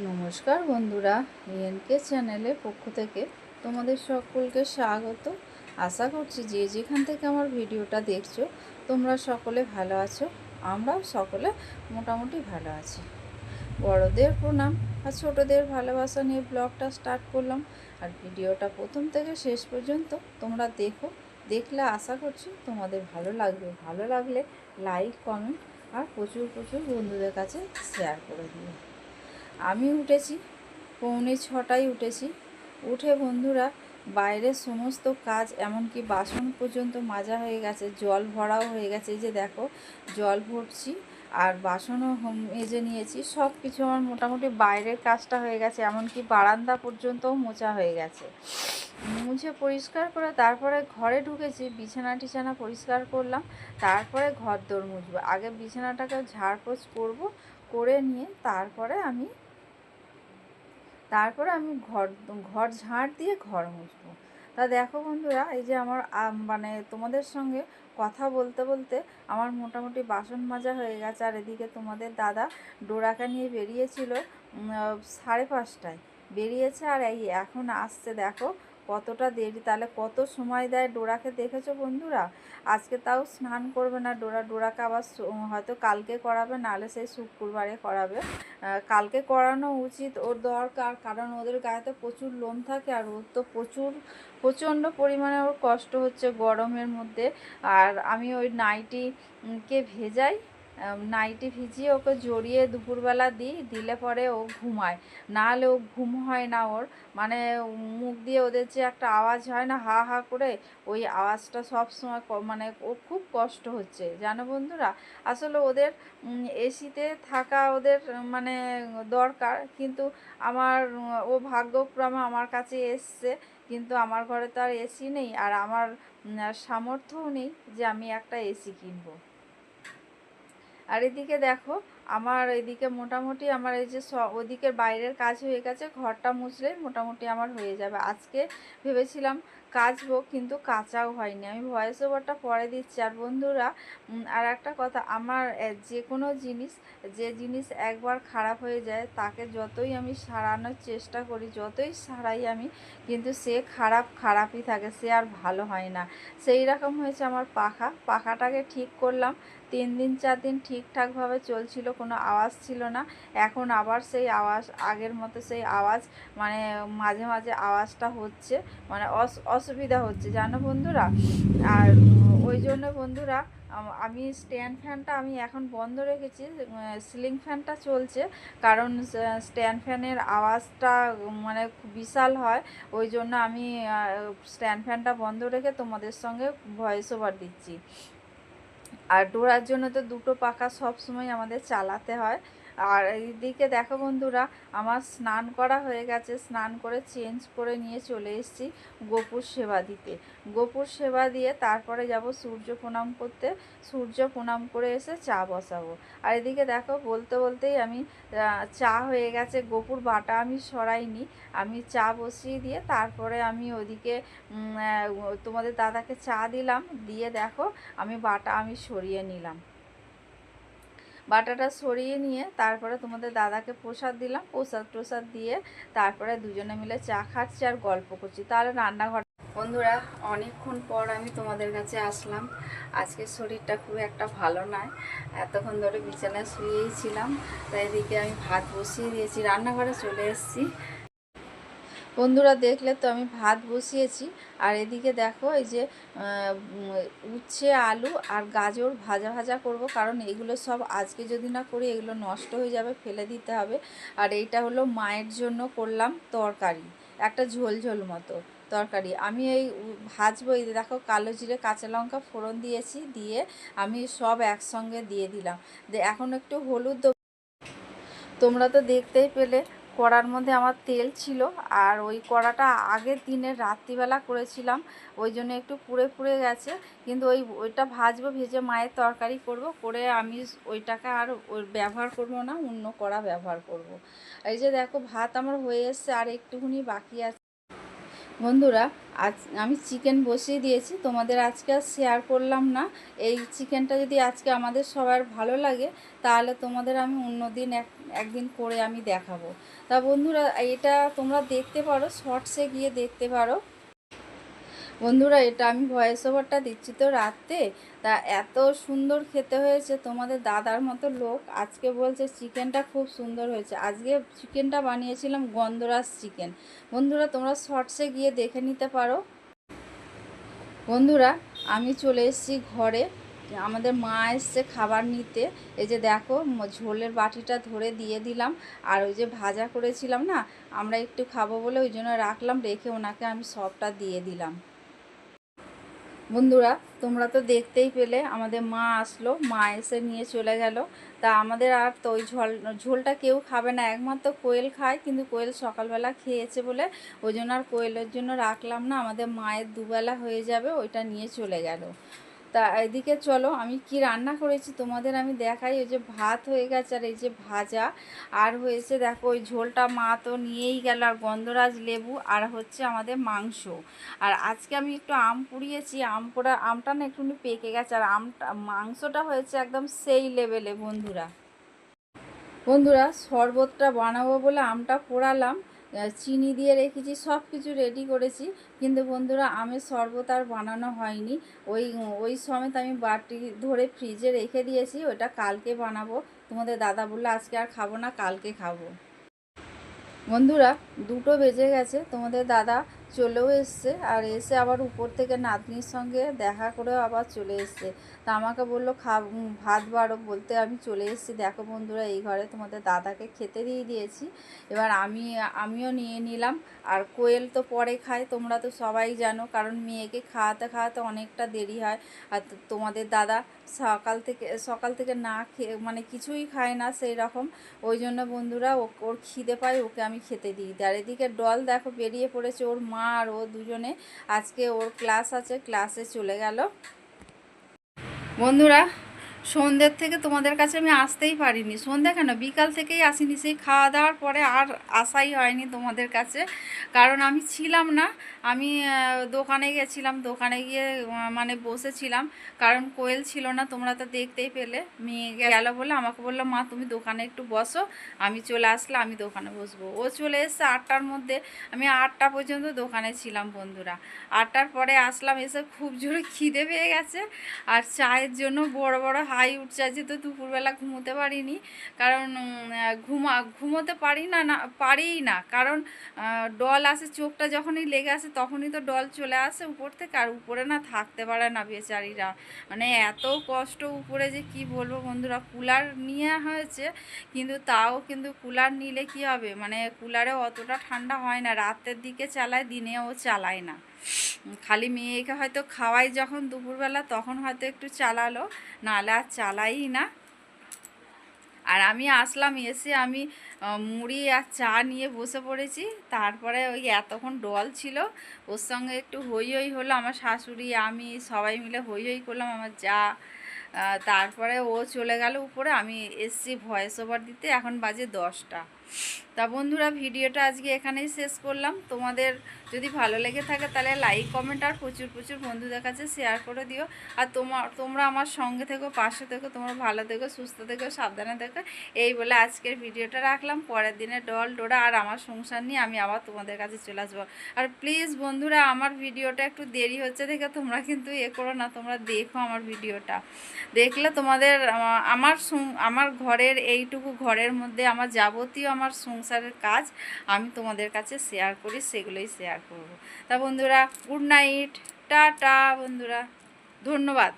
নমস্কার বন্ধুরা, এএনকে চ্যানেলের পক্ষ থেকে তোমাদের সকলকে স্বাগত। আশা করছি যে যেখান থেকে আমার ভিডিওটা দেখছো তোমরা সকলে ভালো আছো। আমরাও সকলে মোটামুটি ভালো আছি। বড়দের প্রণাম আর ছোটদের ভালোবাসা নিয়ে ব্লগটা স্টার্ট করলাম। আর ভিডিওটা প্রথম থেকে শেষ পর্যন্ত তোমরা দেখলে আশা করছি তোমাদের ভালো লাগবে। ভালো লাগলে লাইক, কমেন্ট আর প্রচুর বন্ধুদের কাছে শেয়ার করে দিও। আমি উঠেছি 6:45 উঠেছি। উঠে বন্ধুরা বাইরের সমস্ত কাজ, এমনকি বাসন পর্যন্ত মাজা হয়ে গেছে, জল ভরাও হয়ে গেছে। এই যে দেখো, জল ভরছি আর বাসনও মেজে নিয়েছি। সব কিছু আমার মোটামুটি বাইরের কাজটা হয়ে গেছে, এমনকি বারান্দা পর্যন্তও মোছা হয়ে গেছে। মুছে পরিষ্কার করে তারপরে ঘরে ঢুকেছি, বিছানা টিছানা পরিষ্কার করলাম, তারপরে ঘর দোর মুছবো। আগে বিছানাটাকে ঝাড়পোছ করব, করে নিয়ে তারপরে আমি ঘর ঘর ঝাড় দিয়ে ঘর মুছবো। তা দেখো বন্ধুরা, এই যে আমার মানে তোমাদের সঙ্গে কথা বলতে বলতে আমার মোটামুটি বাসন মাজা হয়ে গেছে। আর এদিকে তোমাদের দাদা ডোরাকে নিয়ে বেরিয়েছিল 5:30টায় বেরিয়েছে, আর এই এখন আসছে। দেখো কতটা দেরি, তাহলে কত সময় দেয় ডোরাকে, দেখেছো বন্ধুরা? আজকে তাও স্নান করবে না ডোরাকে আবার হয়তো কালকে করাবে, নাহলে সেই শুক্রবারে করাবে। কালকে করানো উচিত, ওর দরকার, কারণ ওদের গায়েতে প্রচুর লোম থাকে আর ওর তো প্রচণ্ড পরিমাণে ওর কষ্ট হচ্ছে গরমের মধ্যে। আর আমি ওই নাইটিকে ভেজাই, নাইটি ভিজিয়ে ওকে জড়িয়ে দুপুরবেলা দিলে পরে ও ঘুমায়, নাহলে ও ঘুম হয় না ওর। মানে মুখ দিয়ে ওদের যে একটা আওয়াজ হয় না, হা হা করে, ওই আওয়াজটা সব সময় মানে ও খুব কষ্ট হচ্ছে জানো বন্ধুরা। আসলে ওদের এসিতে থাকা ওদের মানে দরকার, কিন্তু আমার ও ভাগ্যক্রমে আমার কাছে এসছে, কিন্তু আমার ঘরে তো আর এসি নেই, আর আমার সামর্থ্যও নেই যে আমি একটা এসি কিনবো। আর এদিকে দেখো, আমার এদিকে মোটামুটি আমার এই যে ওদিকের বাইরের কাজ হয়ে গেছে, ঘরটা মুছলেই মোটামুটি আমার হয়ে যাবে। আজকে ভেবেছিলাম কাচবো, কিন্তু কাচাও হয়নি। আমি ভয়েস ওভারটা পরে দিচ্ছি। আর বন্ধুরা, আর একটা কথা, আমার যে কোনো যে জিনিস একবার খারাপ হয়ে যায়, তাকে যতই আমি সারানোর চেষ্টা করি, যতই সারাই আমি, কিন্তু সে খারাপই থাকে, সে আর ভালো হয় না। সেই রকম হয়েছে আমার পাখাটাকে ঠিক করলাম 3 দিন 4 দিন ঠিকঠাকভাবে চলছিল, কোনো আওয়াজ ছিল না। এখন আবার সেই আওয়াজ, আগের মতো সেই আওয়াজ, মানে মাঝে মাঝে আওয়াজটা হচ্ছে, মানে অসুবিধা হচ্ছে জানো বন্ধুরা। আর ওই জন্য বন্ধুরা, আমি স্ট্যান্ড ফ্যানটা আমি এখন বন্ধ রেখেছি, সিলিং ফ্যানটা চলছে, কারণ স্ট্যান্ড ফ্যানের আওয়াজটা মানে বিশাল হয়। ওই জন্য আমি স্ট্যান্ড ফ্যানটা বন্ধ রেখে তোমাদের সঙ্গে ভয়েস ওভার দিচ্ছি। আর ডোরার জন্য তো দুটো পাখা সব সময় আমাদের চালাতে হয়। আর এইদিকে দেখো বন্ধুরা, আমার স্নান করা হয়ে গেছে, স্নান করে চেঞ্জ করে নিয়ে চলে এসেছি গোপুর সেবা দিতে। গোপুর সেবা দিয়ে তারপরে যাব সূর্য প্রণাম করতে। সূর্য প্রণাম করে এসে চা বসাবো। আর এদিকে দেখো, বলতে বলতেই আমি চা হয়ে গেছে, গোপুর বাটা আমি সরাইনি, আমি চা বসিয়ে দিয়ে তারপরে আমি ওদিকে তোমাদের দাদাকে চা দিলাম, দিয়ে দেখো আমি বাটা সরিয়ে নিলাম। বাটাটা সরিয়ে নিয়ে তারপরে তোমাদের দাদাকে প্রসাদ দিলাম, প্রসাদ দিয়ে তারপরে দুজনে মিলে চা খাচ্ছি আর গল্প করছি। তাহলে রান্নাঘর বন্ধুরা, অনেকক্ষণ পর আমি তোমাদের কাছে আসলাম। আজকে শরীরটা খুব একটা ভালো নয়, এতক্ষণ ধরে বিছানায় শুয়েই ছিলাম। তাই এদিকে আমি ভাত বসিয়ে দিয়েছি, রান্নাঘরে চলে এসেছি। বন্ধুরা দেখলে তো আমি ভাত বসিয়েছি। আর এদিকে দেখো, এই যে উচ্ছে, আলু আর গাজর ভাজা করব, কারণ এগুলো সব আজকে যদি না করি এগুলো নষ্ট হয়ে যাবে, ফেলে দিতে হবে। আর এইটা হলো মায়ের জন্য করলাম তরকারি, একটা ঝোল মতো তরকারি। আমি এই ভাজবো। এই দেখো, কালো জিরে কাঁচা লঙ্কা ফোড়ন দিয়েছি, দিয়ে আমি সব একসঙ্গে দিয়ে দিলাম। এখন একটু হলুদ, তোমরা তো দেখতেই পেলে কড়ার মধ্যে আমার তেল ছিল। আর ওই কড়াটা আগের দিনের রাত্রিবেলা করেছিলাম, ওই জন্য একটু পুড়ে গেছে। কিন্তু ওইটা ভাজবো, ভেজে মায়ের তরকারি করব, করে আমি ওইটাকে আর ওই ব্যবহার করব না, অন্য কড়া ব্যবহার করব। এই যে দেখো, ভাত আমার হয়ে এসছে, আর একটুখানি বাকি আছে। বন্ধুরা, আজ আমি চিকেন বসিয়ে দিয়েছি, তোমাদের আজকে আর শেয়ার করলাম না। এই চিকেনটা যদি আজকে আমাদের সবার ভালো লাগে, তাহলে তোমাদের আমি অন্য দিন একদিন করে আমি দেখাবো। তা বন্ধুরা, এটা তোমরা দেখতে পারো, শর্টসে গিয়ে দেখতে পারো। বন্ধুরা, এটা আমি ভয়েস ওভারটা দিচ্ছি তো রাতে, তা এত সুন্দর খেতে হয়েছে, তোমাদের দাদার মতো লোক আজকে বলছে চিকেনটা খুব সুন্দর হয়েছে। আজকে চিকেনটা বানিয়েছিলাম গন্ধরাজ চিকেন। বন্ধুরা, তোমরা শর্টসে গিয়ে দেখে নিতে পারো। বন্ধুরা, আমি চলে এসেছি ঘরে, আমাদের মা এসছে খাবার নিতে। এই যে দেখো, ঝোলের বাটিটা ধরে দিয়ে দিলাম। আর ওই যে ভাজা করেছিলাম না, আমরা একটু খাবো বলে ওই জন্য রাখলাম, রেখে ওনাকে আমি সবটা দিয়ে দিলাম। বন্ধুরা, তোমরা তো দেখতেই পেলে, আমাদের মা আসলো, মা এসে নিয়ে চলে গেল। তা আমাদের আর তো ওই ঝোলটা কেউ খাবে না, একমাত্র কোয়েল খায়, কিন্তু কোয়েল সকালবেলা খেয়েছে বলে ওই জন্য আর কোয়েলের জন্য রাখলাম না, আমাদের মায়ের দুবেলা হয়ে যাবে, ওইটা নিয়ে চলে গেল। তা এদিকে চলো, আমি কি রান্না করেছি তোমাদের আমি দেখাই। ওই যে ভাত হয়ে গেছে, আর এই যে ভাজা, আর হয়েছে দেখো ওই ঝোলটা মা তো নিয়েই গেল, আর গন্ধরাজ লেবু, আর হচ্ছে আমাদের মাংস। আর আজকে আমি একটু আম পুড়িয়েছি, আমটা না একটু পেকে গেছে, আর মাংসটা হয়েছে একদম সেই লেভেলে। বন্ধুরা, শরবতটা বানাবো বলে আমটা পোড়ালাম, চিনি দিয়ে রেখেছি, সব কিছু রেডি করেছি, কিন্তু বন্ধুরা আমের শরবত আর বানানো হয়নি। ওই ওই সমেত আমি বাটি ধরে ফ্রিজে রেখে দিয়েছি, ওটা কালকে বানাবো। তোমাদের দাদা বললো আজকে আর খাবো না, কালকে খাবো। বন্ধুরা, 2টো বেজে গেছে, তোমাদের দাদা চলেও এসছে, আর এসে আবার উপর থেকে নাতনির সঙ্গে দেখা করেও আবার চলে এসছে। তা আমাকে বললো ভাত বাড়ো, বলতে আমি চলে এসেছি। দেখো বন্ধুরা, এই ঘরে তোমাদের দাদাকে খেতে দিয়ে দিয়েছি, এবার আমিও নিয়ে নিলাম। আর কোয়েল তো পরে খায়, তোমরা তো সবাই জানো, কারণ মেয়েকে খাওয়াতে খাওয়াতে অনেকটা দেরি হয়। আর তোমাদের দাদা সকাল থেকে না খেয়ে মানে কিছুই খায় না সেই রকম, ওই জন্য বন্ধুরা ওর খিদে পায়, ওকে আমি খেতে দিই। আর এদিকে ডল দেখো বেরিয়ে পড়েছে, ওর মা আর ও দুজনে আজকে ওর ক্লাস আছে, ক্লাসে চলে গেল। বন্ধুরা, সন্ধ্যের থেকে তোমাদের কাছে আমি আসতেই পারিনি, সন্ধ্যা কেন, বিকাল থেকেই আসিনি, সেই খাওয়া দাওয়ার পরে আর আসাই হয়নি তোমাদের কাছে, কারণ আমি ছিলাম না। আমি দোকানে গেছিলাম, দোকানে গিয়ে মানে বসেছিলাম, কারণ কোয়েল ছিল না, তোমরা তো দেখতেই পেলে। মেয়ে গেল বলে আমাকে বললো, মা তুমি দোকানে একটু বসো, আমি চলে আসলে আমি দোকানে বসবো। ও চলে এসছে 8টার মধ্যে, আমি 8টা পর্যন্ত দোকানে ছিলাম। বন্ধুরা, 8টার পরে আসলাম, এসে খুব জোরে খিদে পেয়ে গেছে, আর চায়ের জন্য বড় বড় হাই উঠছে। আজকে তো দুপুরবেলা ঘুমোতে পারিনি, কারণ ঘুমোতে পারিই না, কারণ ডল আসে, চোখটা যখনই লেগে আসে তখনই তো ডল চলে আসে উপর থেকে, আর উপরে না থাকতে পারে না বেচারিরা, মানে এত কষ্ট উপরে যে কি বলবো। বন্ধুরা, কুলার নিয়ে হয়েছে, কিন্তু তাও কিন্তু কুলার নিলে কি হবে, মানে কুলারে অতটা ঠান্ডা হয় না, রাতের দিকে চালায়, দিনেও চালায় না। খালি মেয়েকে হয়তো খাওয়াই যখন দুপুরবেলা, তখন হয়তো একটু চালালো, নাহলে আর চালাই না। আর আমি আসলাম, এসে আমি মুড়ি আর চা নিয়ে বসে পড়েছি। তারপরে ওই এতক্ষণ ডল ছিল, ওর সঙ্গে একটু হই হই হলো, আমার শাশুড়ি আমি সবাই মিলে হই হই করলাম, আমার যা। তারপরে ও চলে গেল উপরে, আমি এসছি ভয়েস ওভার দিতে, এখন বাজে 10টা। তা বন্ধুরা, ভিডিওটা আজকে এখানেই শেষ করলাম। তোমাদের যদি ভালো লেগে থাকে তাহলে লাইক কমেন্ট আর প্রচুর প্রচুর বন্ধুদের কাছে শেয়ার করে দিও। আর তোমরা আমার সঙ্গে থেকো, পাশে থেকো, তোমরা ভালো থেকো, সুস্থ থেকো, সাবধানে থেকো, এই বলে আজকের ভিডিওটা রাখলাম। পরের দিনে ডল ডোরা আর আমার সংসার নিয়ে আমি আবার তোমাদের কাছে চলে আসবো। আর প্লিজ বন্ধুরা, আমার ভিডিওটা একটু দেরি হচ্ছে দেখে তোমরা কিন্তু করো না, তোমরা দেখো আমার ভিডিওটা, দেখলে তোমাদের আমার ঘরের এইটুকু ঘরের মধ্যে আমার যাবতীয় আমার সংসারের কাজ আমি তোমাদের কাছে শেয়ার করি, সেগুলোই শেয়ার করব। তা বন্ধুরা, গুড নাইট, টাটা বন্ধুরা, ধন্যবাদ।